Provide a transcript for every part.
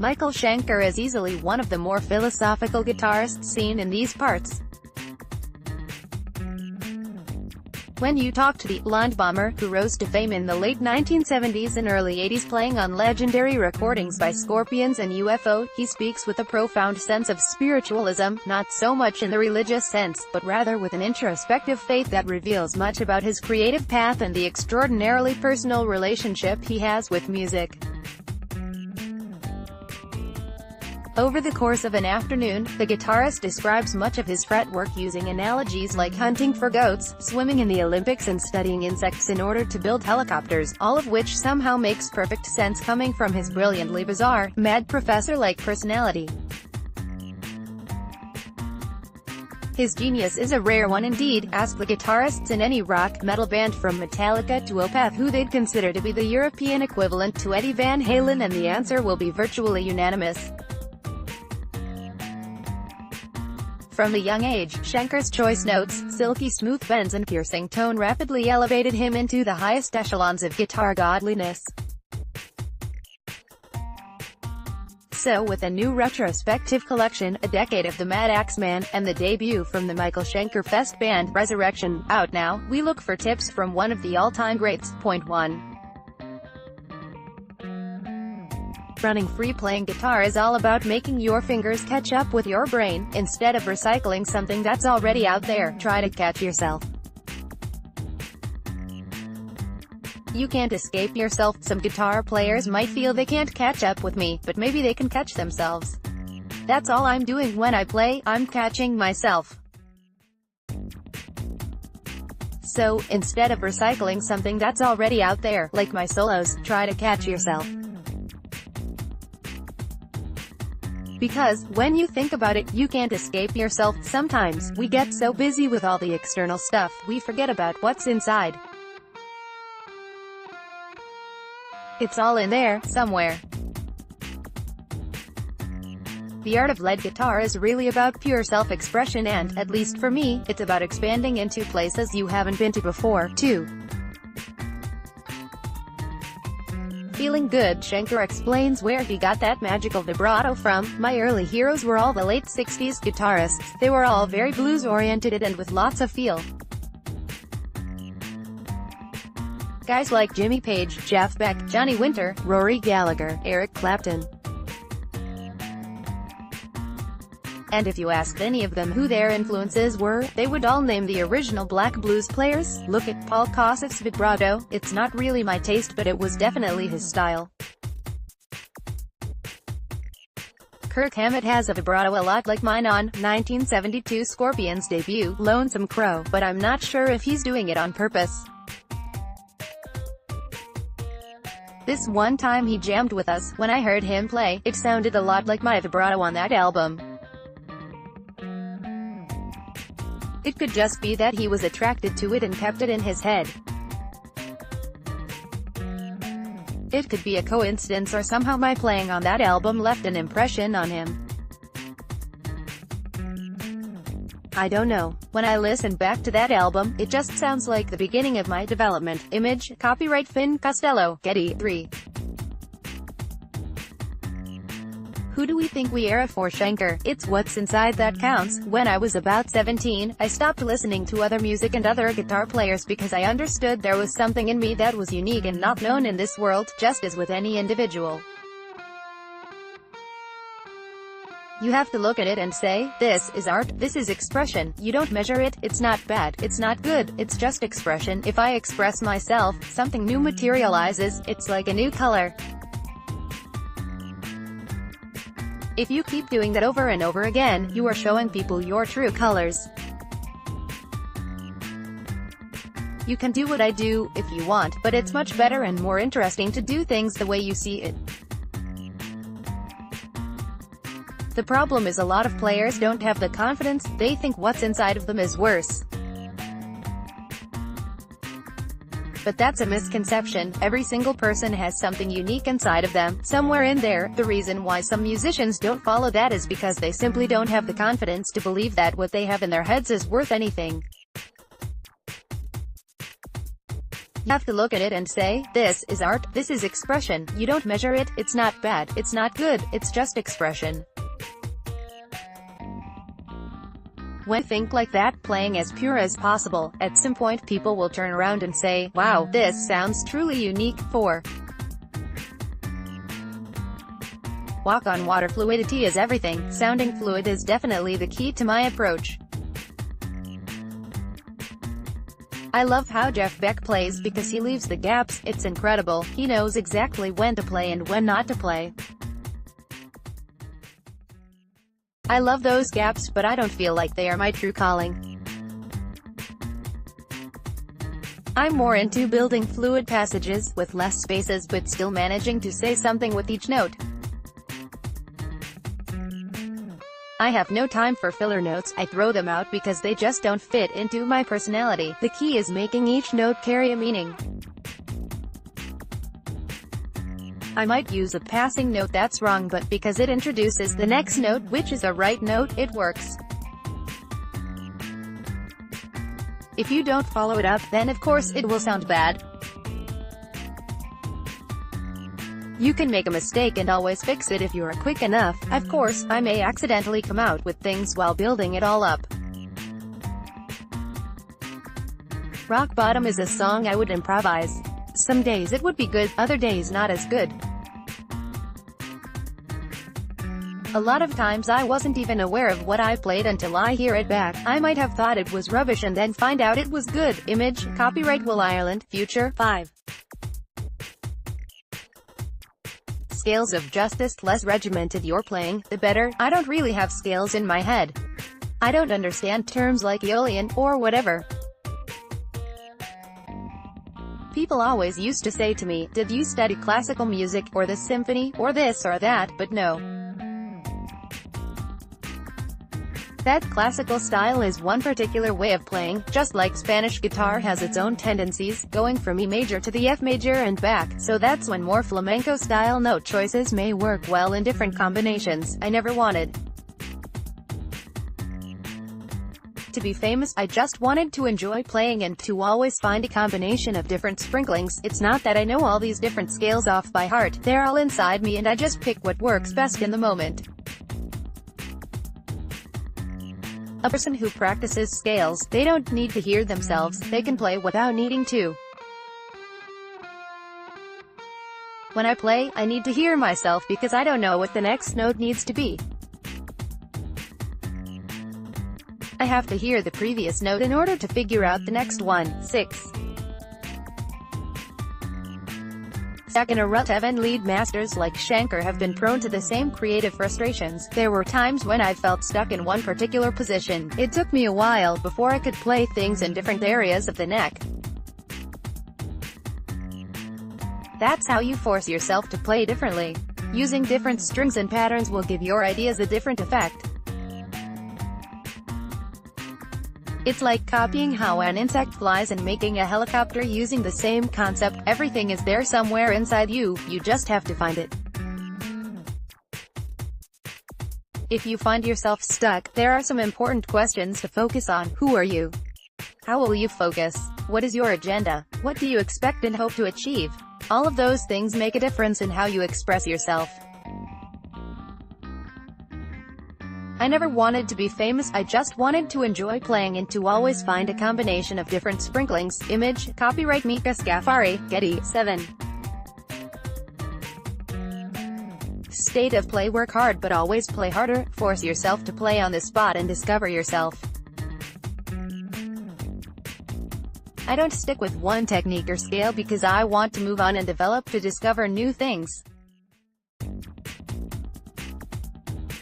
Michael Schenker is easily one of the more philosophical guitarists seen in these parts. When you talk to the blonde bomber, who rose to fame in the late 1970s and early 80s playing on legendary recordings by Scorpions and UFO, he speaks with a profound sense of spiritualism, not so much in the religious sense, but rather with an introspective faith that reveals much about his creative path and the extraordinarily personal relationship he has with music. Over the course of an afternoon, the guitarist describes much of his fretwork using analogies like hunting for goats, swimming in the Olympics and studying insects in order to build helicopters, all of which somehow makes perfect sense coming from his brilliantly bizarre, mad professor-like personality. His genius is a rare one indeed. Ask the guitarists in any rock, metal band from Metallica to Opeth who they'd consider to be the European equivalent to Eddie Van Halen, and the answer will be virtually unanimous. From a young age, Schenker's choice notes, silky smooth bends and piercing tone rapidly elevated him into the highest echelons of guitar godliness. So with a new retrospective collection, A Decade of the Mad Axeman, and the debut from the Michael Schenker Fest band, Resurrection, out now, we look for tips from one of the all-time greats. Point 1. Running free. Playing guitar is all about making your fingers catch up with your brain. Instead of recycling something that's already out there, try to catch yourself. You can't escape yourself. Some guitar players might feel they can't catch up with me, but maybe they can catch themselves. That's all I'm doing when I play, I'm catching myself. So, instead of recycling something that's already out there, like my solos, try to catch yourself. Because, when you think about it, you can't escape yourself. Sometimes, we get so busy with all the external stuff, we forget about what's inside. It's all in there, somewhere. The art of lead guitar is really about pure self-expression and, at least for me, it's about expanding into places you haven't been to before, too. Feeling good. Schenker explains where he got that magical vibrato from. My early heroes were all the late 60s guitarists. They were all very blues-oriented and with lots of feel. Guys like Jimmy Page, Jeff Beck, Johnny Winter, Rory Gallagher, Eric Clapton. And if you asked any of them who their influences were, they would all name the original black blues players. Look at Paul Kossoff's vibrato. It's not really my taste, but it was definitely his style. Kirk Hammett has a vibrato a lot like mine on 1972 Scorpions debut, Lonesome Crow, but I'm not sure if he's doing it on purpose. This one time he jammed with us. When I heard him play, it sounded a lot like my vibrato on that album. It could just be that he was attracted to it and kept it in his head. It could be a coincidence, or somehow my playing on that album left an impression on him. I don't know. When I listen back to that album, it just sounds like the beginning of my development. Image, copyright Finn Costello, Getty 3. Who do we think we are for Schenker? It's what's inside that counts. When I was about 17, I stopped listening to other music and other guitar players because I understood there was something in me that was unique and not known in this world, just as with any individual. You have to look at it and say, this is art, this is expression. You don't measure it, it's not bad, it's not good, it's just expression. If I express myself, something new materializes, it's like a new color. If you keep doing that over and over again, you are showing people your true colors. You can do what I do, if you want, but it's much better and more interesting to do things the way you see it. The problem is a lot of players don't have the confidence. They think what's inside of them is worse. But that's a misconception. Every single person has something unique inside of them, somewhere in there. The reason why some musicians don't follow that is because they simply don't have the confidence to believe that what they have in their heads is worth anything. You have to look at it and say, this is art, this is expression. You don't measure it, it's not bad, it's not good, it's just expression. When you think like that, playing as pure as possible, at some point people will turn around and say, wow, this sounds truly unique. 4. Walk on water. Fluidity is everything. Sounding fluid is definitely the key to my approach. I love how Jeff Beck plays because he leaves the gaps. It's incredible. He knows exactly when to play and when not to play. I love those gaps, but I don't feel like they are my true calling. I'm more into building fluid passages, with less spaces but still managing to say something with each note. I have no time for filler notes. I throw them out because they just don't fit into my personality. The key is making each note carry a meaning. I might use a passing note that's wrong, but because it introduces the next note, which is a right note, it works. If you don't follow it up, then of course it will sound bad. You can make a mistake and always fix it if you're quick enough. Of course, I may accidentally come out with things while building it all up. Rock Bottom is a song I would improvise. Some days it would be good, other days not as good. A lot of times I wasn't even aware of what I played until I hear it back. I might have thought it was rubbish and then find out it was good. Image, copyright Will Ireland, Future. 5. Scales of justice. Less regimented you're playing, the better. I don't really have scales in my head. I don't understand terms like Aeolian, or whatever. People always used to say to me, did you study classical music, or the symphony, or this or that, but no. That classical style is one particular way of playing, just like Spanish guitar has its own tendencies, going from E major to the F major and back, so that's when more flamenco-style note choices may work well in different combinations. I never wanted to be famous, I just wanted to enjoy playing and to always find a combination of different sprinklings. It's not that I know all these different scales off by heart, they're all inside me and I just pick what works best in the moment. A person who practices scales, they don't need to hear themselves, they can play without needing to. When I play, I need to hear myself because I don't know what the next note needs to be. I have to hear the previous note in order to figure out the next one. 6. Stuck in a rut. Even lead masters like Schenker have been prone to the same creative frustrations. There were times when I felt stuck in one particular position. It took me a while before I could play things in different areas of the neck. That's how you force yourself to play differently. Using different strings and patterns will give your ideas a different effect. It's like copying how an insect flies and making a helicopter using the same concept. Everything is there somewhere inside you, you just have to find it. If you find yourself stuck, there are some important questions to focus on. Who are you? How will you focus? What is your agenda? What do you expect and hope to achieve? All of those things make a difference in how you express yourself. I never wanted to be famous, I just wanted to enjoy playing and to always find a combination of different sprinklings. Image, copyright Mika Scafari, Getty. 7. State of play. Work hard but always play harder. Force yourself to play on the spot and discover yourself. I don't stick with one technique or scale because I want to move on and develop to discover new things.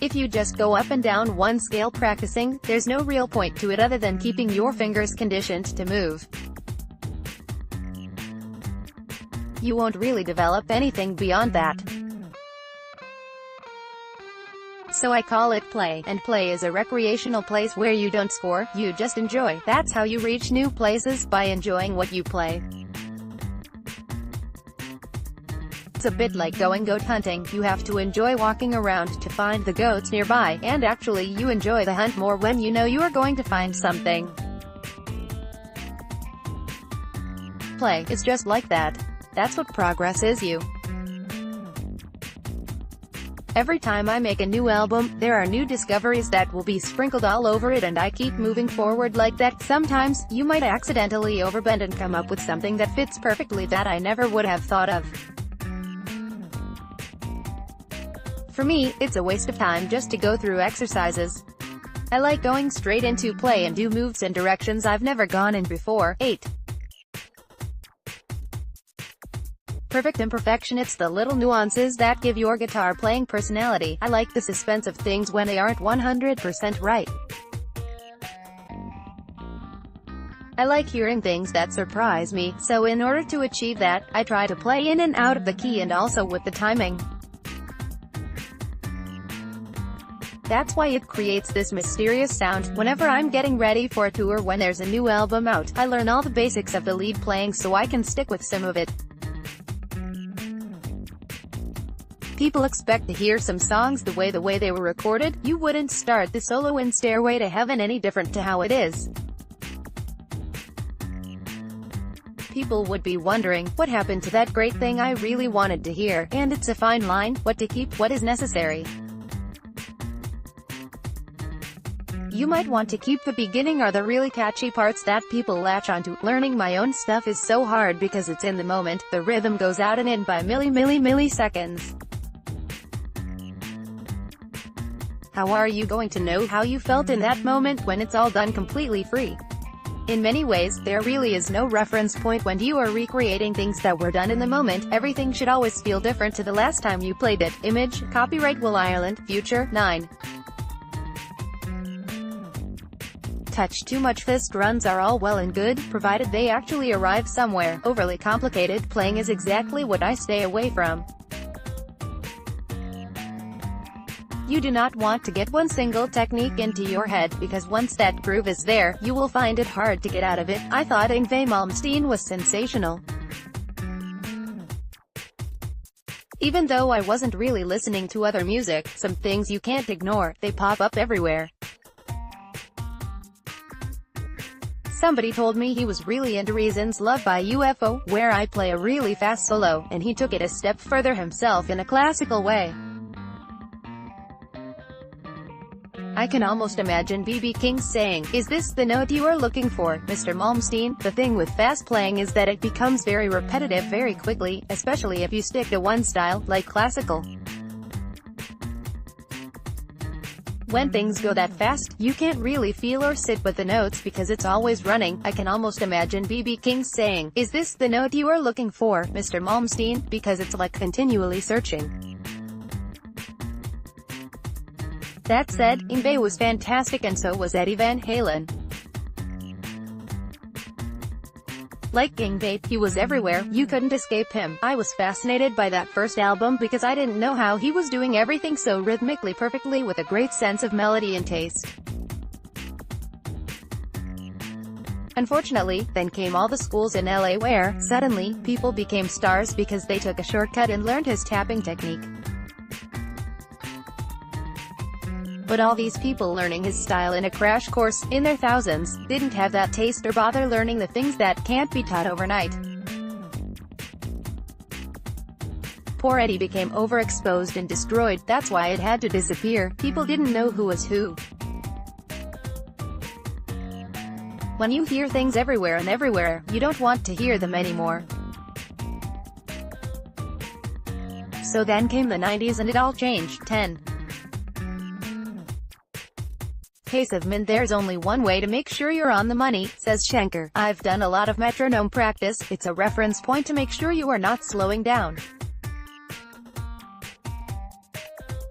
If you just go up and down one scale practicing, there's no real point to it other than keeping your fingers conditioned to move. You won't really develop anything beyond that. So I call it play, and play is a recreational place where you don't score, you just enjoy. That's how you reach new places, by enjoying what you play. It's a bit like going goat hunting. You have to enjoy walking around to find the goats nearby, and actually you enjoy the hunt more when you know you are going to find something. play is just like that. That's what progress is. Every time I make a new album, there are new discoveries that will be sprinkled all over it, and I keep moving forward like that. Sometimes, you might accidentally overbend and come up with something that fits perfectly that I never would have thought of. For me, it's a waste of time just to go through exercises. I like going straight into play and do moves in directions I've never gone in before. 8. Perfect imperfection. It's the little nuances that give your guitar playing personality. I like the suspense of things when they aren't 100% right. I like hearing things that surprise me, so in order to achieve that, I try to play in and out of the key and also with the timing. That's why it creates this mysterious sound. Whenever I'm getting ready for a tour, when there's a new album out, I learn all the basics of the lead playing so I can stick with some of it. People expect to hear some songs the way they were recorded. You wouldn't start the solo in Stairway to Heaven any different to how it is. People would be wondering, what happened to that great thing I really wanted to hear? And it's a fine line, what to keep, what is necessary. You might want to keep the beginning or the really catchy parts that people latch onto. Learning my own stuff is so hard because it's in the moment. The rhythm goes out and in by milliseconds. How are you going to know how you felt in that moment when it's all done completely free? In many ways, there really is no reference point when you are recreating things that were done in the moment. Everything should always feel different to the last time you played it. Image, copyright Will Ireland, Future. 9. Touch. Too much fist runs are all well and good, provided they actually arrive somewhere. Overly complicated playing is exactly what I stay away from. You do not want to get one single technique into your head, because once that groove is there, you will find it hard to get out of it. I thought Yngwie Malmsteen was sensational. Even though I wasn't really listening to other music, some things you can't ignore, they pop up everywhere. Somebody told me he was really into Reasons Love by UFO, where I play a really fast solo, and he took it a step further himself in a classical way. I can almost imagine B.B. King saying, "Is this the note you are looking for, Mr. Malmsteen?" The thing with fast playing is that it becomes very repetitive very quickly, especially if you stick to one style, like classical. When things go that fast, you can't really feel or sit with the notes because it's always running. I can almost imagine B.B. King saying, "Is this the note you are looking for, Mr. Malmsteen?" because it's like continually searching. That said, Yngwie was fantastic and so was Eddie Van Halen. Like Yngwie, he was everywhere, you couldn't escape him. I was fascinated by that first album because I didn't know how he was doing everything so rhythmically perfectly with a great sense of melody and taste. Unfortunately, then came all the schools in LA where, suddenly, people became stars because they took a shortcut and learned his tapping technique. But all these people learning his style in a crash course, in their thousands, didn't have that taste or bother learning the things that can't be taught overnight. Poor Eddie became overexposed and destroyed, that's why it had to disappear. People didn't know who was who. When you hear things everywhere and everywhere, you don't want to hear them anymore. So then came the 90s and it all changed. 10. Case of Min. There's only one way to make sure you're on the money, says Schenker. I've done a lot of metronome practice. It's a reference point to make sure you are not slowing down.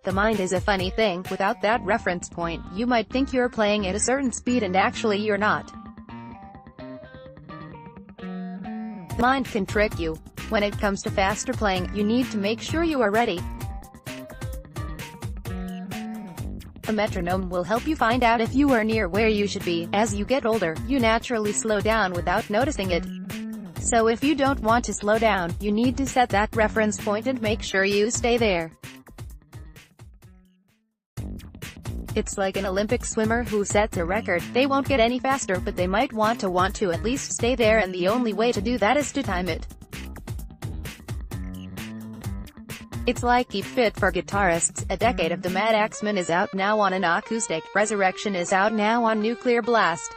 The mind is a funny thing. Without that reference point, you might think you're playing at a certain speed and actually you're not. The mind can trick you. When it comes to faster playing, you need to make sure you are ready. A metronome will help you find out if you are near where you should be. As you get older, you naturally slow down without noticing it. So if you don't want to slow down, you need to set that reference point and make sure you stay there. It's like an Olympic swimmer who sets a record. They won't get any faster, but they might want to at least stay there, and the only way to do that is to time it. It's like Keep Fit for Guitarists. A Decade of the Mad Axeman is out now on an acoustic. Resurrection is out now on Nuclear Blast.